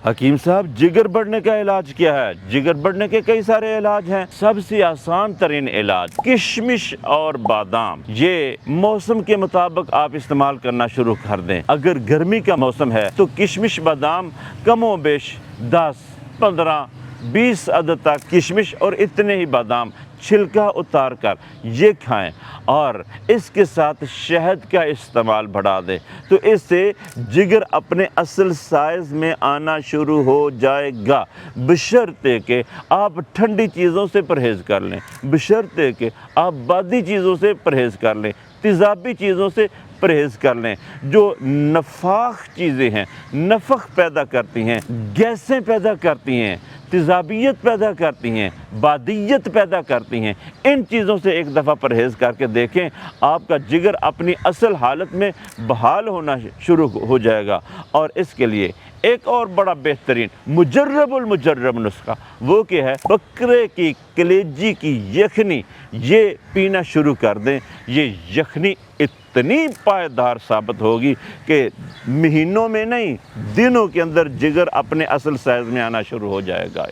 حکیم صاحب، جگر بڑھنے کا علاج کیا ہے؟ جگر بڑھنے کے کئی سارے علاج ہیں۔ سب سے آسان ترین علاج کشمش اور بادام، یہ موسم کے مطابق آپ استعمال کرنا شروع کر دیں۔ اگر گرمی کا موسم ہے تو کشمش بادام کم و بیش 10 15 20 عدد تک کشمش اور اتنے ہی بادام چھلکا اتار کر یہ کھائیں، اور اس کے ساتھ شہد کا استعمال بڑھا دیں تو اس سے جگر اپنے اصل سائز میں آنا شروع ہو جائے گا، بشرطے کہ آپ ٹھنڈی چیزوں سے پرہیز کر لیں، بشرطے کہ آپ بادی چیزوں سے پرہیز کر لیں، تیزابی چیزوں سے پرہیز کر لیں۔ جو نفاخ چیزیں ہیں، نفخ پیدا کرتی ہیں، گیسیں پیدا کرتی ہیں، تیزابیت پیدا کرتی ہیں، بادیت پیدا کرتی ہیں، ان چیزوں سے ایک دفعہ پرہیز کر کے دیکھیں، آپ کا جگر اپنی اصل حالت میں بحال ہونا شروع ہو جائے گا۔ اور اس کے لیے ایک اور بڑا بہترین مجرب المجرب نسخہ وہ کہ ہے بکرے کی کلیجی کی یخنی، یہ پینا شروع کر دیں۔ یہ یخنی اتنی پائیدار ثابت ہوگی کہ مہینوں میں نہیں، دنوں کے اندر جگر اپنے اصل سائز میں آنا شروع ہو جائے گا۔